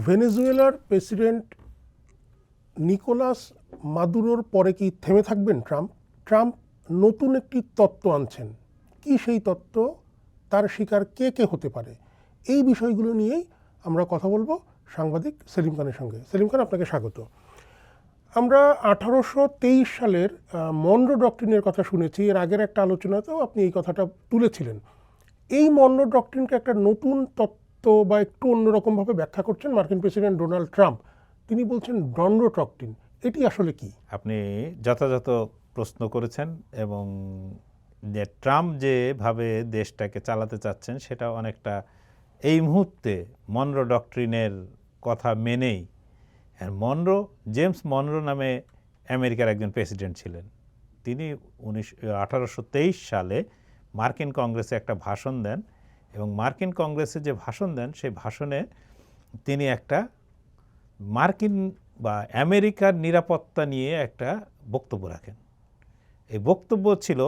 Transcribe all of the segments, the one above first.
ভেনেজুয়েলার president Nicolas মাদুরোর পরে কি থেমে থাকবেন ট্রাম্প? ট্রাম্প নতুন একটি তত্ত্ব আনছেন, কি সেই তত্ত্ব, তার শিকার কে কে হতে পারে, এই বিষয়গুলো নিয়েই আমরা কথা বলবো সাংবাদিক সেলিম খানের সঙ্গে। সেলিম খান, আপনাকে স্বাগত। আমরা 1823 সালের মনরো ডক্ট্রিনের কথা শুনেছি, এর আগের একটা আলোচনাতেও আপনি এই কথাটা তুলেছিলেন। এই মনরো ডক্ট্রিনকে একটা নতুন তত্ত্ব বা একটু অন্যরকমভাবে ব্যাখ্যা করছেন মার্কিন প্রেসিডেন্ট ডোনাল্ড ট্রাম্প। তিনি বলছেন মনরো ডক্ট্রিন, এটি আসলে কি? আপনি যথাযথ প্রশ্ন করেছেন এবং যে ট্রাম্প যেভাবে দেশটাকে চালাতে চাচ্ছেন সেটা অনেকটা এই মুহূর্তে মনরো ডক্ট্রিনের কথা মেনেই। জেমস মনরো নামে আমেরিকার একজন প্রেসিডেন্ট ছিলেন। তিনি 1823 সালে মার্কিন কংগ্রেসে একটা ভাষণ দেন এবং মার্কিন কংগ্রেসে যে ভাষণ দেন সেই ভাষণে তিনি একটা মার্কিন বা আমেরিকার নিরাপত্তা নিয়ে একটা বক্তব্য রাখেন। এই বক্তব্য ছিল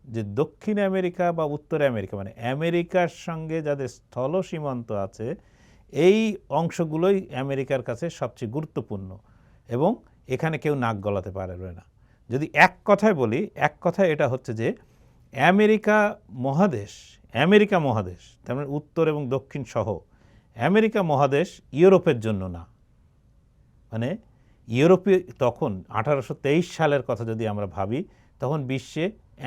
যে দক্ষিণ আমেরিকা বা উত্তর আমেরিকা মানে আমেরিকার সঙ্গে যাদের স্থল সীমান্ত আছে এই অংশগুলোই আমেরিকার কাছে সবচেয়ে গুরুত্বপূর্ণ এবং এখানে কেউ নাক গলাতে পারবে না। যদি এক কথায় বলি, এক কথায় এটা হচ্ছে যে আমেরিকা মহাদেশ তার মানে উত্তর এবং দক্ষিণ সহ আমেরিকা মহাদেশ ইউরোপের জন্য না। মানে ইউরোপীয় তখন 1823 সালের কথা যদি আমরা ভাবি, তখন বিশ্বে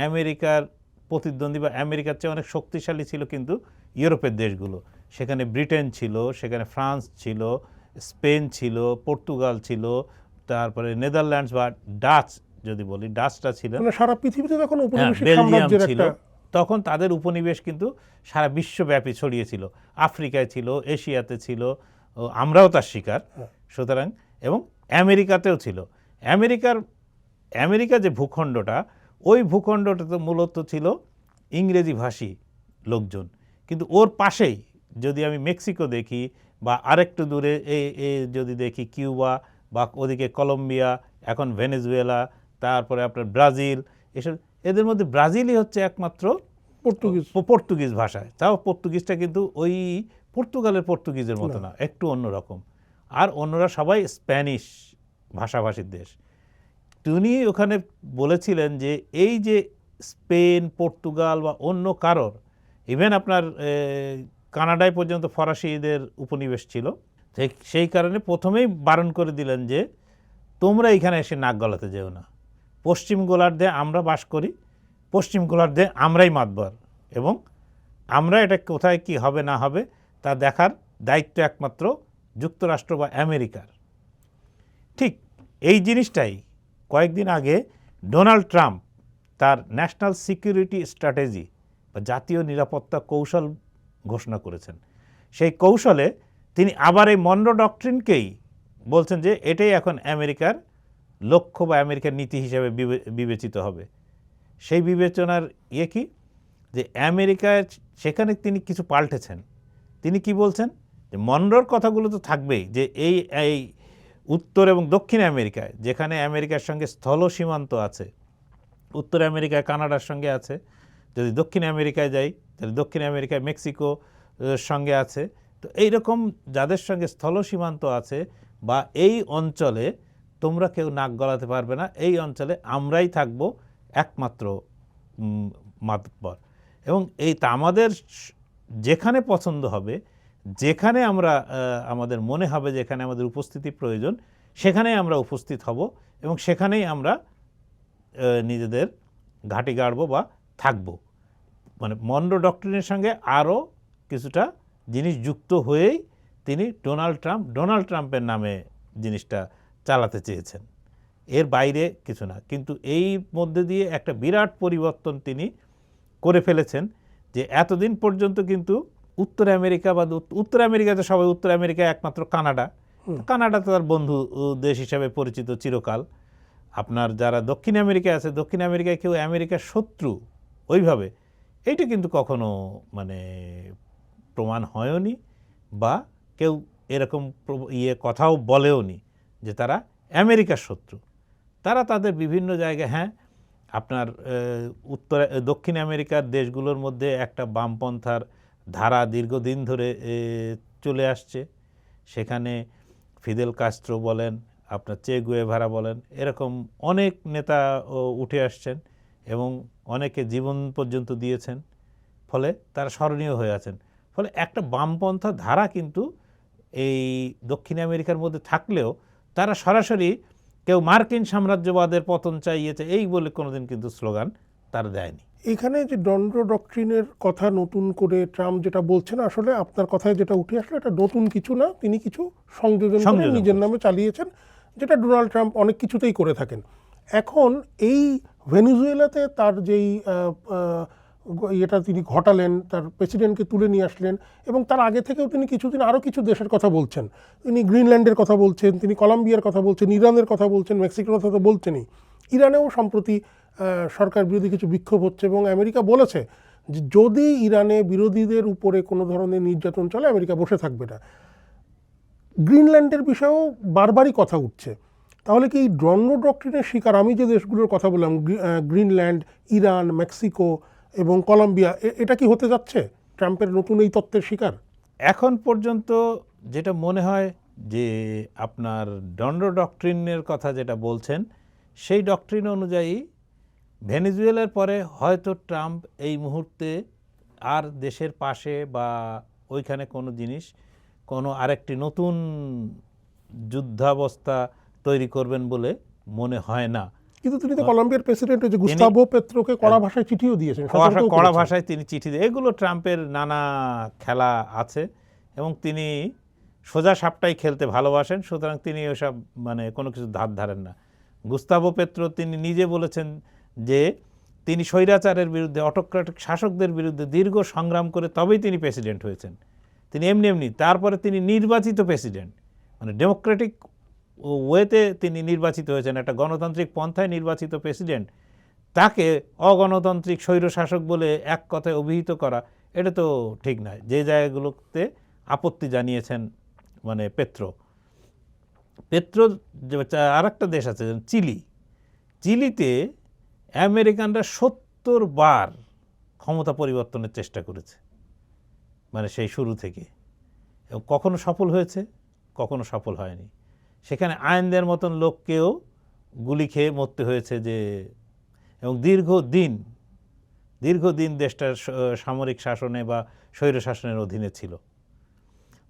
আমেরিকার প্রতিদ্বন্দ্বী বা আমেরিকার চেয়ে অনেক শক্তিশালী ছিল কিন্তু ইউরোপের দেশগুলো। সেখানে ব্রিটেন ছিল, সেখানে ফ্রান্স ছিল, স্পেন ছিল, পর্তুগাল ছিল, তারপরে নেদারল্যান্ডস বা ডাচ যদি বলি ডাচটা ছিল, সারা পৃথিবীতে তখন উপনিবেশিক বেলজিয়াম সাম্রাজ্যের ছিল। তখন তাদের উপনিবেশ কিন্তু সারা বিশ্বব্যাপী ছড়িয়েছিল, আফ্রিকায় ছিল, এশিয়াতে ছিল, আমরাও তার শিকার। সুতরাং এবং আমেরিকাতেও ছিল। আমেরিকা যে ভূখণ্ডটা, ওই ভূখণ্ডটা তো মূলত ছিল ইংরেজি ভাষী লোকজন। কিন্তু ওর পাশেই যদি আমি মেক্সিকো দেখি বা আরেকটু দূরে যদি দেখি কিউবা বা ওদিকে কলম্বিয়া, এখন ভেনেজুয়েলা, তারপরে আপনার ব্রাজিল, এসব এদের মধ্যে ব্রাজিলই হচ্ছে একমাত্র পর্তুগিজ ভাষায়। তাও পর্তুগিজটা কিন্তু ওই পর্তুগালের পর্তুগিজের মতো না, একটু অন্যরকম। আর অন্যরা সবাই স্প্যানিশ ভাষাভাষীর দেশ। তিনি ওখানে বলেছিলেন যে এই যে স্পেন, পর্তুগাল বা অন্য কারোর, ইভেন আপনার কানাডায় পর্যন্ত ফরাসিদের উপনিবেশ ছিল, সেই কারণে প্রথমেই বারণ করে দিলেন যে তোমরা এখানে এসে নাক গলাতে যেও না। পশ্চিম গোলার্ধে আমরা বাস করি, পশ্চিম গোলার্ধে আমরাই মাতবর এবং আমরা এটা কোথায় কি হবে না হবে তা দেখার দায়িত্ব একমাত্র যুক্তরাষ্ট্র বা আমেরিকার। ঠিক এই জিনিসটাই কয়েকদিন আগে ডোনাল্ড ট্রাম্প তার ন্যাশনাল সিকিউরিটি স্ট্র্যাটেজি বা জাতীয় নিরাপত্তা কৌশল ঘোষণা করেছেন। সেই কৌশলে তিনি আবার এই মনরো ডক্ট্রিনকেই বলছেন যে এটাই এখন আমেরিকার লক্ষ্য বা আমেরিকার নীতি হিসেবে বিবেচিত হবে। সেই বিবেচনার কি যে আমেরিকায় সেখানে তিনি কিছু পাল্টেছেন। তিনি কি বলছেন যে মনরোর কথাগুলো তো থাকবেই, যে এই উত্তর এবং দক্ষিণ আমেরিকায় যেখানে আমেরিকার সঙ্গে স্থল সীমান্ত আছে, উত্তর আমেরিকায় কানাডার সঙ্গে আছে, যদি দক্ষিণ আমেরিকায় যাই তাহলে দক্ষিণ আমেরিকায় মেক্সিকো সঙ্গে আছে। তো এইরকম যাদের সঙ্গে স্থল সীমান্ত আছে বা এই অঞ্চলে তোমরা কেউ নাক গলাতে পারবে না, এই অঞ্চলে আমরাই থাকব একমাত্র মাতব্বর। এবং আমাদের যেখানে পছন্দ হবে, যেখানে আমাদের মনে হবে যেখানে আমাদের উপস্থিতি প্রয়োজন, সেখানেই আমরা উপস্থিত হব এবং সেখানেই আমরা নিজেদের ঘাঁটি গাড়ব বা থাকব। মানে মনরো ডক্ট্রিনের সঙ্গে আরও কিছুটা জিনিস যুক্ত হয়েই তিনি ডোনাল্ড ট্রাম্পের নামে জিনিসটা চালাতে চেয়েছেন, এর বাইরে কিছু না। কিন্তু এই মধ্যে দিয়ে একটা বিরাট পরিবর্তন তিনি করে ফেলেছেন যে এতদিন পর্যন্ত কিন্তু উত্তর আমেরিকা বা উত্তর আমেরিকাতে সবাই, উত্তর আমেরিকা একমাত্র কানাডা তার বন্ধু দেশ হিসাবে পরিচিত চিরকাল। আপনার যারা দক্ষিণ আমেরিকায় আছে, দক্ষিণ আমেরিকায় কেউ আমেরিকার শত্রু ওইভাবে এইটা কিন্তু কখনো মানে প্রমাণ হয়ওনি বা কেউ এরকম কথাও বলেও নি যে তারা আমেরিকার শত্রু। তারা তাদের বিভিন্ন জায়গায়, হ্যাঁ আপনার দক্ষিণ আমেরিকার দেশগুলোর মধ্যে একটা বামপন্থার ধারা দীর্ঘদিন ধরে চলে আসছে, সেখানে ফিদেল কাস্ত্রো বলেন, আপনার চে গুয়েভারা বলেন, এরকম অনেক নেতা উঠে আসছেন এবং অনেকে জীবন পর্যন্ত দিয়েছেন, ফলে তারা স্মরণীয় হয়ে আছেন। ফলে একটা বামপন্থা ধারা কিন্তু এই দক্ষিণ আমেরিকার মধ্যে থাকলেও তারা সরাসরি কেউ মার্কিন সাম্রাজ্যবাদের পতন চাইয়েছে এই বলে কোনোদিন কিন্তু স্লোগান তারা দেয়নি। এখানে যে ডনরো ডক্ট্রিনের কথা নতুন করে ট্রাম্প যেটা বলছেন, আসলে আপনার কথায় যেটা উঠে আসলো এটা নতুন কিছু না, তিনি কিছু সংযোজন করে নিজের নামে চালিয়েছেন, যেটা ডোনাল্ড ট্রাম্প অনেক কিছুতেই করে থাকেন। এখন এই ভেনেজুয়েলাতে তার যেই এটা তিনি ঘটালেন, তার প্রেসিডেন্টকে তুলে নিয়ে আসলেন, এবং তার আগে থেকেও তিনি কিছুদিন আরও কিছু দেশের কথা বলছেন। তিনি গ্রিনল্যান্ডের কথা বলছেন, তিনি কলম্বিয়ার কথা বলছেন, ইরানের কথা বলছেন, মেক্সিকোর কথা তো বলছেনই। ইরানেও সম্প্রতি সরকার বিরোধী কিছু বিক্ষোভ হচ্ছে এবং আমেরিকা বলেছে যে যদি ইরানে বিরোধীদের উপরে কোনো ধরনের নির্যাতন চলে আমেরিকা বসে থাকবে না। গ্রিনল্যান্ডের বিষয়েও বারবারই কথা উঠছে। তাহলে কি এই ডনরো ডক্ট্রিনের শিকার, আমি যে দেশগুলোর কথা বললাম, গ্রিনল্যান্ড, ইরান, মেক্সিকো এবং কলম্বিয়া, এটা কি হতে যাচ্ছে ট্রাম্পের নতুন এই তত্ত্বের শিকার? এখন পর্যন্ত যেটা মনে হয় যে আপনার ডনরো ডক্ট্রিনের কথা যেটা বলছেন, সেই ডক্ট্রিন অনুযায়ী ভেনেজুয়েলার পরে হয়তো ট্রাম্প এই মুহূর্তে আর দেশের পাশে বা ওইখানে কোনো জিনিস, কোনো আরেকটি নতুন যুদ্ধাবস্থা তৈরি করবেন বলে মনে হয় না। কিন্তু তিনি তো কলম্বিয়ার প্রেসিডেন্ট যে গুস্তাভো পেত্রোকে কড়া ভাষায় চিঠিও দিয়েছেন, কড়া ভাষায় তিনি চিঠি দিয়ে, এগুলো ট্রাম্পের নানা খেলা আছে এবং তিনি সোজা সাপটাই খেলতে ভালোবাসেন, সুতরাং তিনি ওসব মানে কোনো কিছু ধার ধারেন না। গুস্তাভো পেত্রো তিনি নিজে বলেছেন যে তিনি স্বৈরাচারের বিরুদ্ধে, অটোক্রেটিক শাসকদের বিরুদ্ধে দীর্ঘ সংগ্রাম করে তবেই তিনি প্রেসিডেন্ট হয়েছেন। তিনি এমনি তারপরে তিনি নির্বাচিত প্রেসিডেন্ট, মানে ডেমোক্রেটিক ওয়েতে তিনি নির্বাচিত হয়েছেন, একটা গণতান্ত্রিক পন্থায় নির্বাচিত প্রেসিডেন্ট, তাকে অগণতান্ত্রিক স্বৈরশাসক বলে এক কথায় অভিহিত করা এটা তো ঠিক নয়। যে জায়গাগুলোতে আপত্তি জানিয়েছেন মানে পেত্রো আর একটা দেশ আছে চিলিতে আমেরিকানরা 70 বার ক্ষমতা পরিবর্তনের চেষ্টা করেছে, মানে সেই শুরু থেকে, এবং কখনো সফল হয়েছে, কখনো সফল হয়নি। সেখানে আইনদের মতন লোককেও গুলি খেয়ে মরতে হয়েছে যে, এবং দীর্ঘদিন দেশটা সামরিক শাসনে বা স্বৈর শাসনের অধীনে ছিল।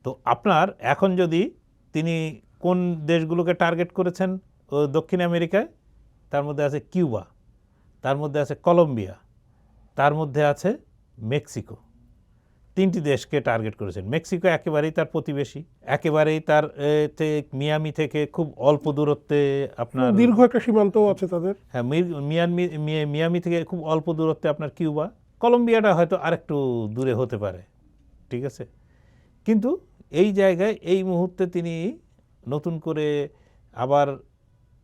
তো আপনার এখন যদি তিনি কোন দেশগুলোকে টার্গেট করেছেন দক্ষিণ আমেরিকায়, তার মধ্যে আছে কিউবা, তার মধ্যে আছে কলম্বিয়া, তার মধ্যে আছে মেক্সিকো। 3টি দেশকে টার্গেট করেছেন। মেক্সিকো একেবারেই তার প্রতিবেশী, একেবারেই তার মিয়ামি থেকে খুব অল্প দূরত্বে, আপনার দীর্ঘ একটা সীমান্তও আছে তাদের। হ্যাঁ, মিয়ামি থেকে খুব অল্প দূরত্বে আপনার কিউবা। কলম্বিয়াটা হয়তো আরেকটু দূরে হতে পারে, ঠিক আছে। কিন্তু এই জায়গায় এই মুহূর্তে তিনি নতুন করে আবার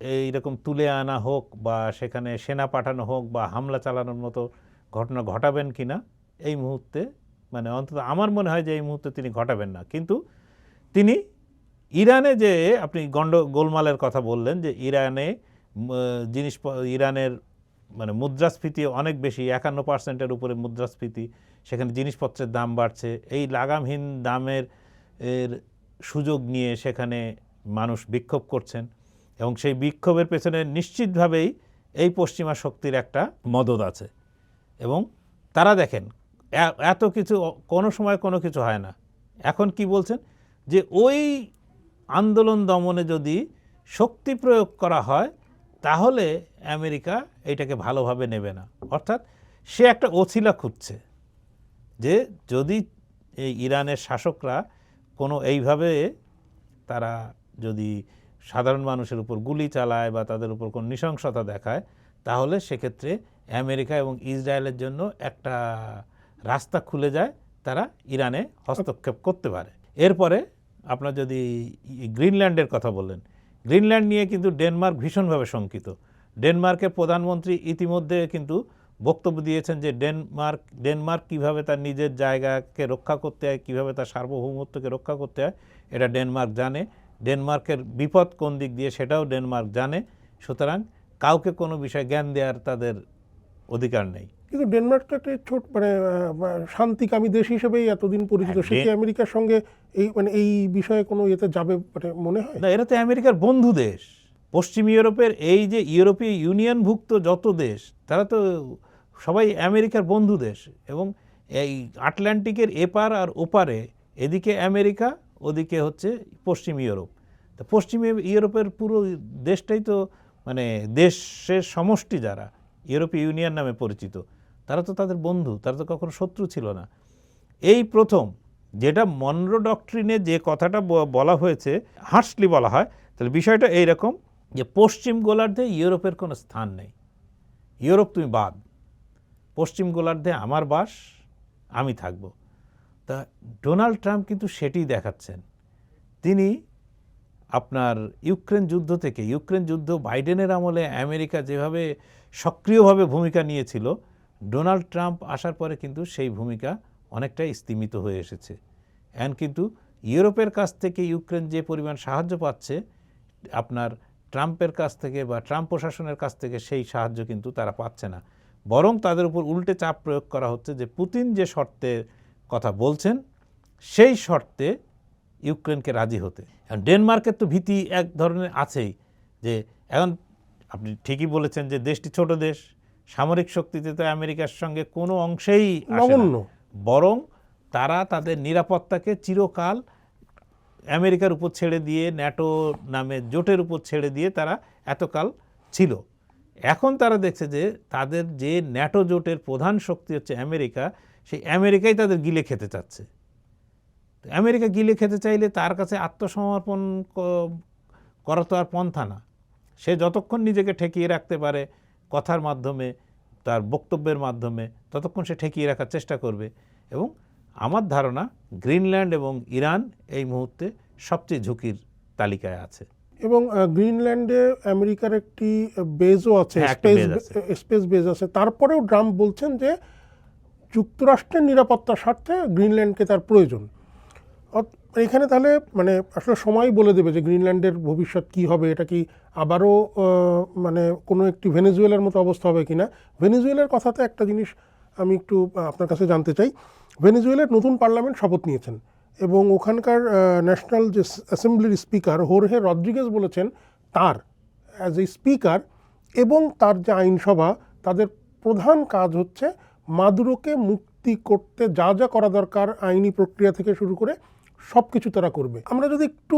এইরকম তুলে আনা হোক বা সেখানে সেনা পাঠানো হোক বা হামলা চালানোর মতো ঘটনা ঘটাবেন কিনা এই মুহূর্তে, মানে অন্তত আমার মনে হয় যে এই মুহূর্তে তিনি ঘটাবেন না। কিন্তু তিনি ইরানে যে আপনি গোলমালের কথা বললেন, যে ইরানে ইরানের মানে মুদ্রাস্ফীতি অনেক বেশি, 51% উপরে মুদ্রাস্ফীতি, সেখানে জিনিসপত্রের দাম বাড়ছে, এই লাগামহীন দামের সুযোগ নিয়ে সেখানে মানুষ বিক্ষোভ করছেন এবং সেই বিক্ষোভের পেছনে নিশ্চিতভাবেই এই পশ্চিমা শক্তির একটা মদদ আছে। এবং তারা দেখেন এত কিছু কোনো সময় কোনো কিছু হয় না, এখন কি বলছেন যে ওই আন্দোলন দমনে যদি শক্তি প্রয়োগ করা হয় তাহলে আমেরিকা এটাকে ভালোভাবে নেবে না। অর্থাৎ সে একটা ওছিলা খুঁজছে যে যদি এই ইরানের শাসকরা কোনো এইভাবে তারা যদি সাধারণ মানুষের উপর গুলি চালায় বা তাদের উপর কোনো নৃশংসতা দেখায়, তাহলে সেক্ষেত্রে আমেরিকা এবং ইসরায়েলের জন্য একটা রাস্তা খুলে যায়, তারা ইরানে হস্তক্ষেপ করতে পারে। এরপরে আপনার যদি গ্রিনল্যান্ডের কথা বললেন, গ্রিনল্যান্ড নিয়ে কিন্তু ডেনমার্ক ভীষণভাবে শঙ্কিত। ডেনমার্কের প্রধানমন্ত্রী ইতিমধ্যে কিন্তু বক্তব্য দিয়েছেন যে ডেনমার্ক কীভাবে তার নিজের জায়গাকে রক্ষা করতে হয়, কীভাবে তার সার্বভৌমত্বকে রক্ষা করতে হয়, এটা ডেনমার্ক জানে। ডেনমার্কের বিপদ কোন দিক দিয়ে সেটাও ডেনমার্ক জানে। সুতরাং কাউকে কোনো বিষয়ে জ্ঞান দেওয়ার তাদের অধিকার নেই। কিন্তু ডেনমার্ক তো একটা ছোট মানে শান্তিকামী দেশ হিসেবেই এতদিন পরিচিত, সে কি আমেরিকার সঙ্গে এই বিষয়ে কোনো ইয়েতে যাবে মনে হয়? না, এরা তো আমেরিকার বন্ধু দেশ। পশ্চিম ইউরোপের এই যে ইউরোপীয় ইউনিয়নভুক্ত যত দেশ, তারা তো সবাই আমেরিকার বন্ধু দেশ। এবং এই আটলান্টিকের এপার আর ওপারে, এদিকে আমেরিকা, ওদিকে হচ্ছে পশ্চিম ইউরোপ। তো পশ্চিম ইউরোপের পুরো দেশটাই তো মানে দেশের সমষ্টি, যারা ইউরোপীয় ইউনিয়ন নামে পরিচিত, তারা তো তাদের বন্ধু, তারা তো কখনো শত্রু ছিল না। এই প্রথম যেটা মনরো ডক্ট্রিনে যে কথাটা বলা হয়েছে, হার্শলি বলা হয়, তাহলে বিষয়টা এইরকম যে পশ্চিম গোলার্ধে ইউরোপের কোনো স্থান নেই, ইউরোপ তুমি বাদ, পশ্চিম গোলার্ধে আমার বাস, আমি থাকব। তা ডোনাল্ড ট্রাম্প কিন্তু সেটি দেখাচ্ছেন। তিনি আপনার ইউক্রেন যুদ্ধ বাইডেনের আমলে আমেরিকা যেভাবে সক্রিয়ভাবে ভূমিকা নিয়েছিল, ডোনাল্ড ট্রাম্প আসার পরে কিন্তু সেই ভূমিকা অনেকটাই স্তিমিত হয়ে এসেছে। কিন্তু ইউরোপের কাছ থেকে ইউক্রেন যে পরিমাণ সাহায্য পাচ্ছে, আপনার ট্রাম্পের কাছ থেকে বা ট্রাম্প প্রশাসনের কাছ থেকে সেই সাহায্য কিন্তু তারা পাচ্ছে না। বরং তাদের উপর উল্টে চাপ প্রয়োগ করা হচ্ছে যে পুতিন যে শর্তের কথা বলছেন সেই শর্তে ইউক্রেনকে রাজি হতে। ডেনমার্কের তো ভীতি এক ধরনের আছেই, যে এখন আপনি ঠিকই বলেছেন যে দেশটি ছোট দেশ, সামরিক শক্তিতে তো আমেরিকার সঙ্গে কোনো অংশেই আসে না, বরং তারা তাদের নিরাপত্তাকে চিরকাল আমেরিকার উপর ছেড়ে দিয়ে, ন্যাটো নামে জোটের উপর ছেড়ে দিয়ে তারা এতকাল ছিল। এখন তারা দেখছে যে তাদের যে ন্যাটো জোটের প্রধান শক্তি হচ্ছে আমেরিকা, সেই আমেরিকাই তাদের গিলে খেতে চাচ্ছে। আমেরিকা গিলে খেতে চাইলে তার কাছে আত্মসমর্পণ করা তো আর পন্থা না। সে যতক্ষণ নিজেকে ঠেকিয়ে রাখতে পারে কথার মাধ্যমে, তার বক্তব্যের মাধ্যমে, ততক্ষণ সে ঠেকিয়ে রাখার চেষ্টা করবে। এবং আমার ধারণা গ্রিনল্যান্ড এবং ইরান এই মুহূর্তে সবচেয়ে ঝুঁকির তালিকায় আছে। এবং গ্রিনল্যান্ডে আমেরিকার একটি বেজও আছে, স্পেস বেজ আছে। তারপরেও ট্রাম্প বলছেন যে যুক্তরাষ্ট্রের নিরাপত্তার স্বার্থে গ্রিনল্যান্ডকে তার প্রয়োজন। এখানে তাহলে মানে আসলে সময় বলে দেবে যে গ্রিনল্যান্ডের ভবিষ্যৎ কি হবে। এটা কি আবারও মানে কোনো একটি ভেনেজুয়েলার মতো অবস্থা হবে কিনা? ভেনেজুয়েলার কথাতে একটা জিনিস আমি একটু আপনার কাছে জানতে চাই। ভেনেজুয়েলার নতুন পার্লামেন্ট শপথ নিয়েছেন এবং ওখানকার ন্যাশনাল যে অ্যাসেম্বলির স্পিকার হোর্হে রদ্রিগেজ বলেছেন তার অ্যাজ এ স্পিকার এবং তার যে আইনসভা, তাদের প্রধান কাজ হচ্ছে মাদুরোকে মুক্তি করতে যা যা করা দরকার আইনি প্রক্রিয়া থেকে শুরু করে সব কিছু তারা করবে। আমরা যদি একটু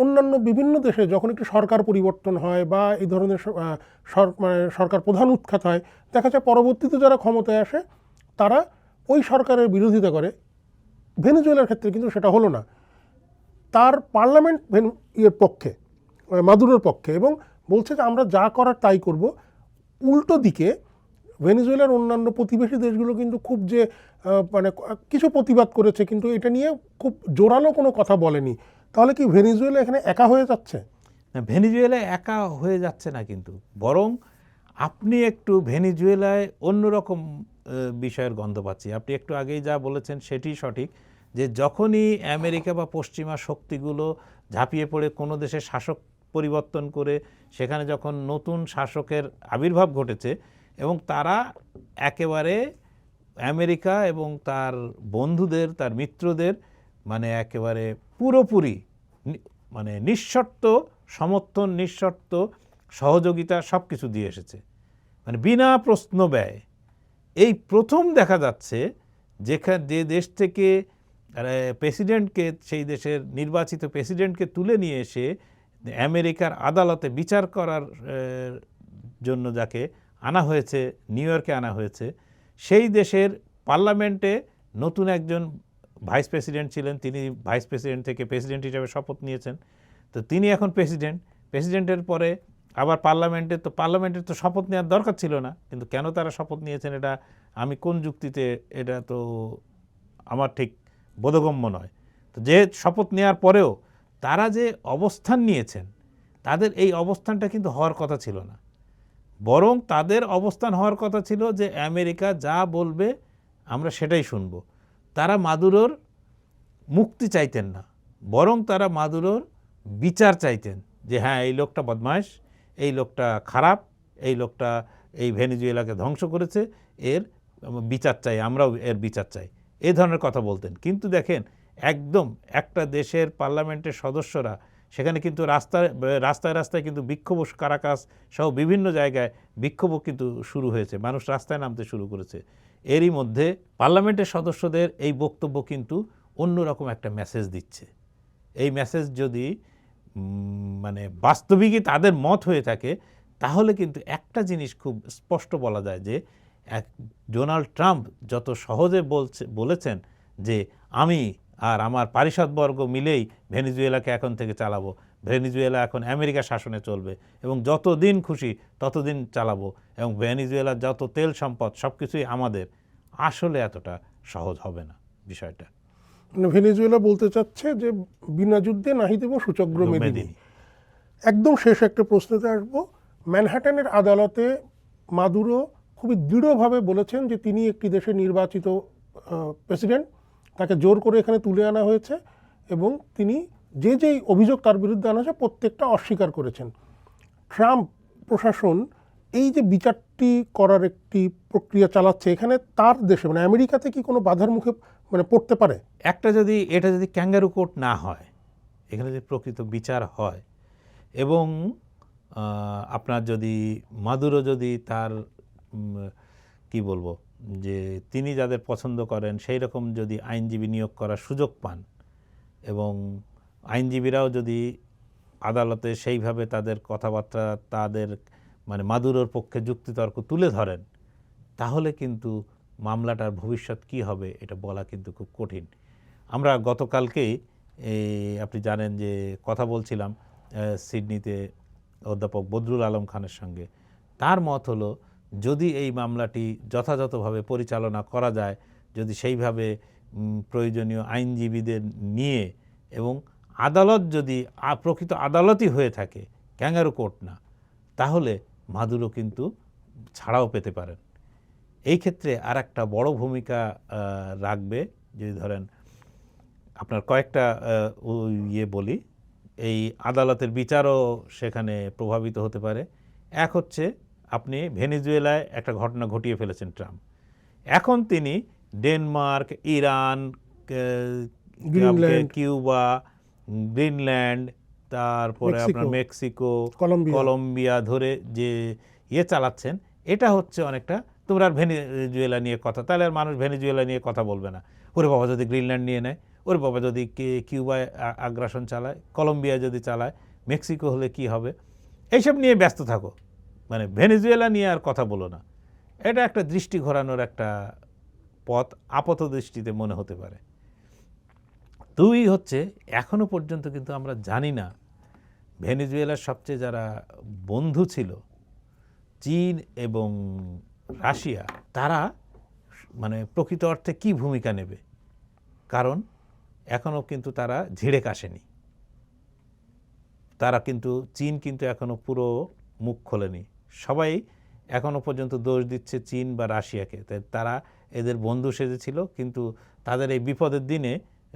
অন্যান্য বিভিন্ন দেশে যখন একটু সরকার পরিবর্তন হয় বা এই ধরনের সরকার প্রধান উৎখাত হয়, দেখা যায় পরবর্তীতে যারা ক্ষমতায় আসে তারা ওই সরকারের বিরোধিতা করে। ভেনেজুয়েলার ক্ষেত্রে কিন্তু সেটা হলো না। তার পার্লামেন্ট পক্ষে, মাদুরোর পক্ষে, এবং বলছে যে আমরা যা করার তাই করব। উল্টো দিকে ভেনেজুয়েলার অন্যান্য প্রতিবেশী দেশগুলো কিন্তু খুব যে মানে কিছু প্রতিবাদ করেছে, কিন্তু এটা নিয়ে খুব জোরালো কোনো কথা বলেনি। তাহলে কি ভেনেজুয়েলা এখানে একা হয়ে যাচ্ছে? না, ভেনেজুয়েলা একা হয়ে যাচ্ছে না, কিন্তু বরং আপনি একটু ভেনেজুয়েলায় অন্যরকম বিষয়ের গন্ধ পাচ্ছি। আপনি একটু আগেই যা বলেছেন সেটি সঠিক, যে যখনই আমেরিকা বা পশ্চিমা শক্তিগুলো ঝাঁপিয়ে পড়ে কোনো দেশের শাসক পরিবর্তন করে, সেখানে যখন নতুন শাসকের আবির্ভাব ঘটেছে এবং তারা একেবারে আমেরিকা এবং তার বন্ধুদের, তার মিত্রদের মানে একেবারে পুরোপুরি মানে নিঃশর্ত সমর্থন, নিঃশর্ত সহযোগিতা সব কিছু দিয়ে এসেছে, মানে বিনা প্রশ্ন ব্যয়। এই প্রথম দেখা যাচ্ছে যে দেশ থেকে প্রেসিডেন্টকে, সেই দেশের নির্বাচিত প্রেসিডেন্টকে তুলে নিয়ে এসে আমেরিকার আদালতে বিচার করার জন্য যাকে আনা হয়েছে, নিউ ইয়র্কে আনা হয়েছে, সেই দেশের পার্লামেন্টে নতুন একজন ভাইস প্রেসিডেন্ট ছিলেন, তিনি ভাইস প্রেসিডেন্ট থেকে প্রেসিডেন্ট হিসেবে শপথ নিয়েছেন। তো তিনি এখন প্রেসিডেন্টের পরে আবার পার্লামেন্টের তো শপথ নেওয়ার দরকার ছিল না, কিন্তু কেন তারা শপথ নিয়েছেন এটা আমি কোন যুক্তিতে, এটা তো আমার ঠিক বোধগম্য নয়। তো যে শপথ নেওয়ার পরেও তারা যে অবস্থান নিয়েছেন, তাদের এই অবস্থানটা কিন্তু হওয়ার কথা ছিল না। বরং তাদের অবস্থান হওয়ার কথা ছিল যে আমেরিকা যা বলবে আমরা সেটাই শুনব। তারা মাদুরোর মুক্তি চাইতেন না, বরং তারা মাদুরোর বিচার চাইতেন, যে হ্যাঁ এই লোকটা বদমাইশ, এই লোকটা খারাপ, এই লোকটা এই ভেনেজুয়েলাকে ধ্বংস করেছে, এর বিচার চাই, আমরাও এর বিচার চাই, এই ধরনের কথা বলতেন। কিন্তু দেখেন একদম একটা দেশের পার্লামেন্টের সদস্যরা সেখানে কিন্তু রাস্তায় রাস্তায় কিন্তু বিক্ষোভ, কারাকাস সহ বিভিন্ন জায়গায় বিক্ষোভও কিন্তু শুরু হয়েছে, মানুষ রাস্তায় নামতে শুরু করেছে। এরই মধ্যে পার্লামেন্টের সদস্যদের এই বক্তব্য কিন্তু অন্যরকম একটা মেসেজ দিচ্ছে। এই মেসেজ যদি মানে বাস্তবিকই তাদের মত হয়ে থাকে, তাহলে কিন্তু একটা জিনিস খুব স্পষ্ট বলা যায় যে ডোনাল্ড ট্রাম্প যত সহজে বলেছেন যে আমি আর আমার পারিষদবর্গ মিলেই ভেনেজুয়েলাকে এখন থেকে চালাবো, ভেনেজুয়েলা এখন আমেরিকা শাসনে চলবে এবং যতদিন খুশি ততদিন চালাবো এবং ভেনেজুয়েলার যত তেল সম্পদ সব কিছুই আমাদের, আসলে এতটা সহজ হবে না বিষয়টা। মানে ভেনেজুয়েলা বলতে চাচ্ছে যে বিনা যুদ্ধে নাহি দেব সূচগ্র মেদিনী। একদম শেষ একটা প্রশ্নতে আসবো। ম্যানহাটানের আদালতে মাদুরো খুবই দৃঢ়ভাবে বলেছেন যে তিনি একটি দেশের নির্বাচিত প্রেসিডেন্ট, তাকে জোর করে এখানে তুলে আনা হয়েছে এবং তিনি যেই অভিযোগ তার বিরুদ্ধে আনা হয়েছে প্রত্যেকটা অস্বীকার করেছেন। ট্রাম্প প্রশাসন এই যে বিচারটি করার একটি প্রক্রিয়া চালাচ্ছে, এখানে তার দেশে মানে আমেরিকাতে কি কোনো বাধার মুখে মানে পড়তে পারে? এটা যদি ক্যাঙ্গারু কোর্ট না হয়, এখানে যদি প্রকৃত বিচার হয় এবং আপনার যদি মাদুরো যদি তার কি বলবো যে তিনি যাদের পছন্দ করেন সেই রকম যদি আইনজীবী নিয়োগ করার সুযোগ পান এবং আইনজীবীরাও যদি আদালতে সেইভাবে তাদের কথাবার্তা, তাদের মানে মাদুরোর পক্ষে যুক্তিতর্ক তুলে ধরেন, তাহলে কিন্তু মামলাটার ভবিষ্যৎ কি হবে এটা বলা কিন্তু খুব কঠিন। আমরা গতকালকেই আপনি জানেন যে কথা বলছিলাম সিডনিতে অধ্যাপক বদরুল আলম খানের সঙ্গে। তার মত হলো যদি এই মামলাটি যথাযথভাবে পরিচালনা করা যায়, যদি সেইভাবে প্রয়োজনীয় আইনজীবীদের নিয়ে এবং আদালত যদি প্রকৃত আদালতই হয়ে থাকে, ক্যাঙ্গারু কোর্ট না, তাহলে মাদুরো কিন্তু ছাড়াও পেতে পারেন। এই ক্ষেত্রে আর একটা বড় ভূমিকা রাখবে, যদি ধরেন আপনার কয়েকটা বলি, এই আদালতের বিচারও সেখানে প্রভাবিত হতে পারে। এক হচ্ছে আপনি ভেনেজুয়েলায় একটা ঘটনা ঘটিয়ে ফেলেছেন ট্রাম্প, এখন তিনি ডেনমার্ক, ইরান, কিউবা, গ্রিনল্যান্ড, তারপরে আপনার মেক্সিকো, কলম্বিয়া ধরে যে চালাচ্ছেন, এটা হচ্ছে অনেকটা তোমরা আর ভেনেজুয়েলা নিয়ে কথা, তাহলে আর মানুষ ভেনেজুয়েলা নিয়ে কথা বলবে না। ওরে বাবা যদি গ্রিনল্যান্ড নিয়ে নেয়, ওরে বাবা যদি কিউবায় আগ্রাসন চালায়, কলম্বিয়া যদি চালায়, মেক্সিকো হলে কি হবে, এইসব নিয়ে ব্যস্ত থাকো, মানে ভেনেজুয়েলা নিয়ে আর কথা বলো না। এটা একটা দৃষ্টি ঘোরানোর একটা পথ আপাত দৃষ্টিতে মনে হতে পারে। দুই হচ্ছে এখনো পর্যন্ত কিন্তু আমরা জানি না ভেনেজুয়েলার সবচেয়ে যারা বন্ধু ছিল চীন এবং রাশিয়া, তারা মানে প্রকৃত অর্থে কি ভূমিকা নেবে, কারণ এখনও কিন্তু তারা ঝেড়ে কাশেনি। তারা কিন্তু চীন কিন্তু এখনও পুরো মুখ খোলেনি, সবাই এখনও পর্যন্ত দোষ দিচ্ছে চীন বা রাশিয়াকে। তারা এদের বন্ধু সেজেছিল, কিন্তু তাদের এই বিপদের দিনে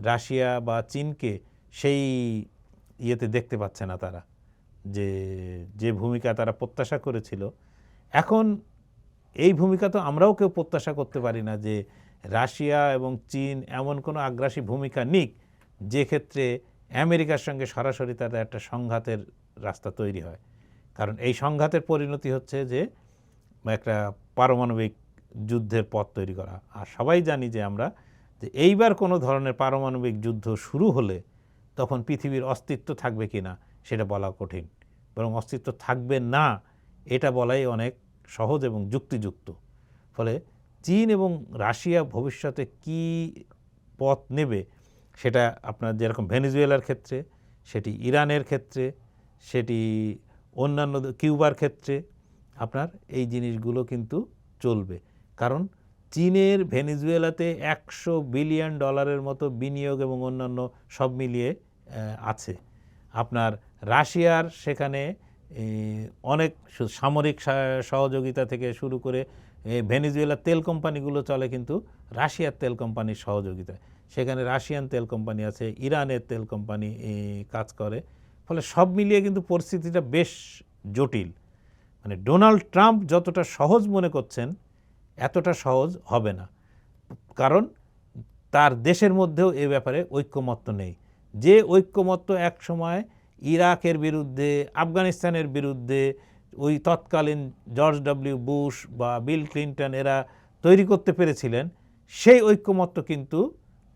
রাশিয়া বা চীনকে সেই দেখতে পাচ্ছে না তারা, যে ভূমিকা তারা প্রত্যাশা করেছিল। এখন এই ভূমিকা তো আমরাও কেউ প্রত্যাশা করতে পারি না যে রাশিয়া এবং চীন এমন কোনো আগ্রাসী ভূমিকা নিক যে ক্ষেত্রে আমেরিকার সঙ্গে সরাসরি তাদের একটা সংঘাতের রাস্তা তৈরি হয়। কারণ এই সংঘাতের পরিণতি হচ্ছে যে একটা পারমাণবিক যুদ্ধের পথ তৈরি করা। আর সবাই জানি যে আমরা যে এইবার কোনো ধরনের পারমাণবিক যুদ্ধ শুরু হলে তখন পৃথিবীর অস্তিত্ব থাকবে কি না সেটা বলা কঠিন, বরং অস্তিত্ব থাকবে না এটা বলাই অনেক সহজ এবং যুক্তিযুক্ত। ফলে চীন এবং রাশিয়া ভবিষ্যতে কি পথ নেবে সেটা আপনার যেরকম ভেনেজুয়েলার ক্ষেত্রে, সেটি ইরানের ক্ষেত্রে, সেটি অন্যান্য কিউবার ক্ষেত্রে আপনার এই জিনিসগুলো কিন্তু চলবে। কারণ চীনের ভেনেজুয়েলাতে $100 বিলিয়ন মতো বিনিয়োগ এবং অন্যান্য সব মিলিয়ে আছে। আপনার রাশিয়ার সেখানে অনেক সামরিক সহযোগিতা থেকে শুরু করে ভেনেজুয়েলার তেল কোম্পানিগুলো চলে কিন্তু রাশিয়ার তেল কোম্পানির সহযোগিতায়। সেখানে রাশিয়ান তেল কোম্পানি আছে, ইরানের তেল কোম্পানি কাজ করে। ফলে সব মিলিয়ে কিন্তু পরিস্থিতিটা বেশ জটিল। মানে ডোনাল্ড ট্রাম্প যতটা সহজ মনে করছেন এতটা সহজ হবে না, কারণ তার দেশের মধ্যেও এ ব্যাপারে ঐক্যমত্য নেই। যে ঐক্যমত্য এক সময় ইরাকের বিরুদ্ধে, আফগানিস্তানের বিরুদ্ধে ওই তৎকালীন জর্জ ডব্লিউ বুশ বা বিল ক্লিন্টন এরা তৈরি করতে পেরেছিলেন, সেই ঐক্যমত্য কিন্তু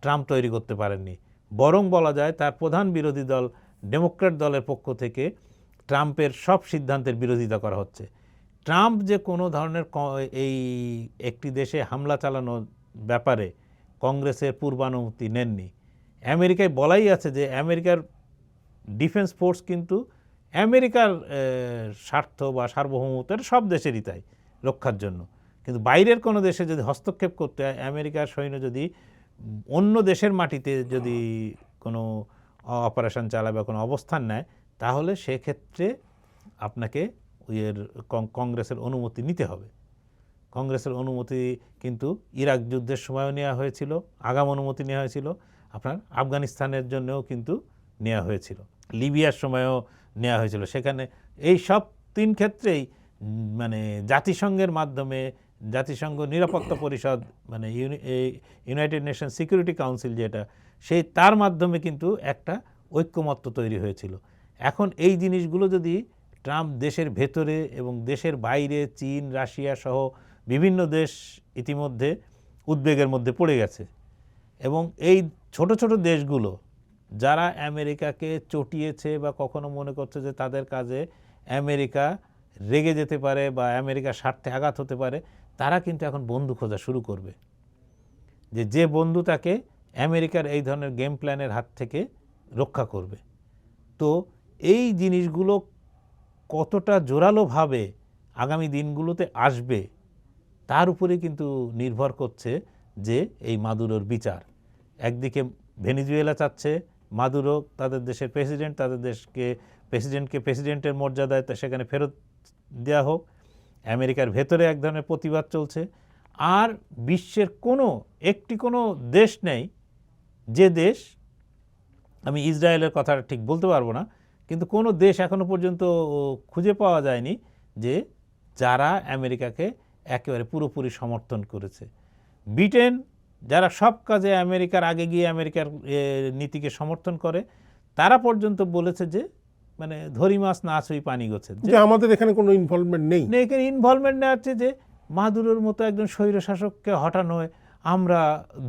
ট্রাম্প তৈরি করতে পারেননি। বরং বলা যায় তার প্রধান বিরোধী দল ডেমোক্র্যাট দলের পক্ষ থেকে ট্রাম্পের সব সিদ্ধান্তের বিরোধিতা করা হচ্ছে। ট্রাম্প যে কোনো ধরনের এই একটি দেশে হামলা চালানোর ব্যাপারে কংগ্রেসের পূর্বানুমতি নেননি। আমেরিকায় বলাই আছে যে আমেরিকার ডিফেন্স ফোর্স কিন্তু আমেরিকার স্বার্থ বা সার্বভৌমত্বের সব দেশেরই তাই রক্ষার জন্য, কিন্তু বাইরের কোনো দেশে যদি হস্তক্ষেপ করতে হয়, আমেরিকার সৈন্য যদি অন্য দেশের মাটিতে যদি কোনো অপারেশন চালায় বা কোনো অবস্থান নেয়, তাহলে সেক্ষেত্রে আপনাকে কংগ্রেসের অনুমতি নিতে হবে। কংগ্রেসের অনুমতি কিন্তু ইরাক যুদ্ধের সময়ও নেওয়া হয়েছিল, আগাম অনুমতি নেওয়া হয়েছিল, আপনার আফগানিস্তানের জন্যও কিন্তু নেওয়া হয়েছিল, লিবিয়ার সময়ও নেওয়া হয়েছিল। সেখানে এই সব তিন ক্ষেত্রেই মানে জাতিসংঘের মাধ্যমে, জাতিসংঘ নিরাপত্তা পরিষদ মানে ইউনাইটেড নেশন সিকিউরিটি কাউন্সিল যেটা, সেই তার মাধ্যমে কিন্তু একটা ঐক্যমত্য তৈরি হয়েছিল। এখন এই জিনিসগুলো যদি ট্রাম্প দেশের ভেতরে এবং দেশের বাইরে, চীন, রাশিয়া সহ বিভিন্ন দেশ ইতিমধ্যে উদ্বেগের মধ্যে পড়ে গেছে, এবং এই ছোট ছোট দেশগুলো যারা আমেরিকাকে চটিয়েছে বা কখনো মনে করছে যে তাদের কাজে আমেরিকা রেগে যেতে পারে বা আমেরিকার স্বার্থে আঘাত হতে পারে, তারা কিন্তু এখন বন্ধু খোঁজা শুরু করবে, যে বন্ধু তাকে আমেরিকার এই ধরনের গেম প্ল্যানের হাত থেকে রক্ষা করবে। তো এই জিনিসগুলো কতটা জোরালোভাবে আগামী দিনগুলোতে আসবে তার উপরে কিন্তু নির্ভর করছে যে এই মাদুরোর বিচার। একদিকে ভেনেজুয়েলা চাচ্ছে মাদুরো তাদের দেশের প্রেসিডেন্ট, তাদের প্রেসিডেন্টকে প্রেসিডেন্টের মর্যাদায় সেখানে ফেরত দেওয়া হোক। আমেরিকার ভেতরে এক ধরনের প্রতিবাদ চলছে। আর বিশ্বের কোনো দেশ নেই, যে দেশ, আমি ইসরায়েলের কথাটা ঠিক বলতে পারবো না, কিন্তু কোনো দেশ এখনো পর্যন্ত খুঁজে পাওয়া যায়নি যে যারা আমেরিকাকে একেবারে পুরোপুরি সমর্থন করেছে। ব্রিটেন, যারা সব কাজে আমেরিকার আগে গিয়ে আমেরিকার নীতিকে সমর্থন করে, তারা পর্যন্ত বলেছে যে মানে ধরি মাছ না ছুঁই পানি গোছে, যে আমাদের এখানে কোনো ইনভলভমেন্ট নেই। এখানে ইনভলভমেন্ট নেওয়া হচ্ছে যে মাদুরোর মতো একজন স্বৈরশাসককে হটানোয় আমরা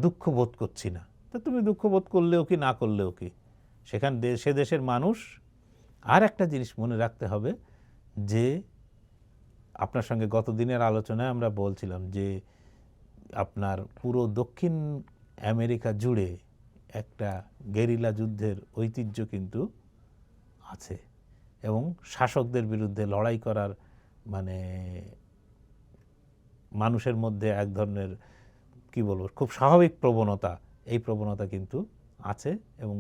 দুঃখ বোধ করছি না। তো তুমি দুঃখ বোধ করলেও কি না করলেও কি, সে দেশের মানুষ। আর একটা জিনিস মনে রাখতে হবে যে আপনার সঙ্গে গত দিনের আলোচনায় আমরা বলছিলাম যে আপনার পুরো দক্ষিণ আমেরিকা জুড়ে একটা গেরিলা যুদ্ধের ঐতিহ্য কিন্তু আছে, এবং শাসকদের বিরুদ্ধে লড়াই করার মানে মানুষের মধ্যে এক ধরনের কি বলবো খুব স্বাভাবিক প্রবণতা, এই প্রবণতা কিন্তু আছে। এবং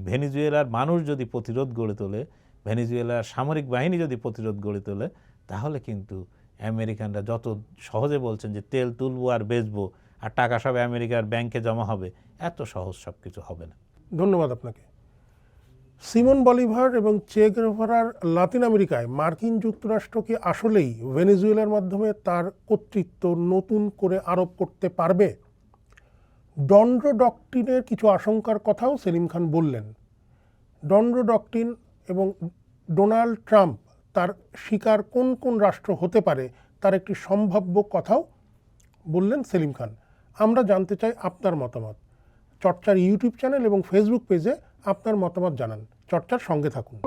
ভেনেজুয়েলার মানুষ যদি প্রতিরোধ গড়ে তোলে, ভেনেজুয়েলার সামরিক বাহিনী যদি প্রতিরোধ গড়ে তোলে, তাহলে কিন্তু আমেরিকানরা যত সহজে বলছেন যে তেল তুলবো আর বেচবো আর টাকা সব আমেরিকার ব্যাংকে জমা হবে, এত সহজ সব কিছু হবে না। ধন্যবাদ আপনাকে। সিমন বলিভার এবং চে গেভারার লাতিন আমেরিকায় মার্কিন যুক্তরাষ্ট্র কি আসলেই ভেনেজুয়েলার মাধ্যমে তার কর্তৃত্ব নতুন করে আরোপ করতে পারবে? ডনড্রো ডকট্রিনের কিছু আশঙ্কার কথাও সেলিম খান বললেন। ডনড্রো ডকট্রিন এবং ডোনাল্ড ট্রাম্প তার শিকার কোন কোন রাষ্ট্র হতে পারে তার একটি সম্ভাব্য কথাও বললেন সেলিম খান। আমরা জানতে চাই আপনার মতামত। চর্চার ইউটিউব চ্যানেল এবং ফেসবুক পেজে আপনার মতামত জানান। চর্চার সঙ্গে থাকুন।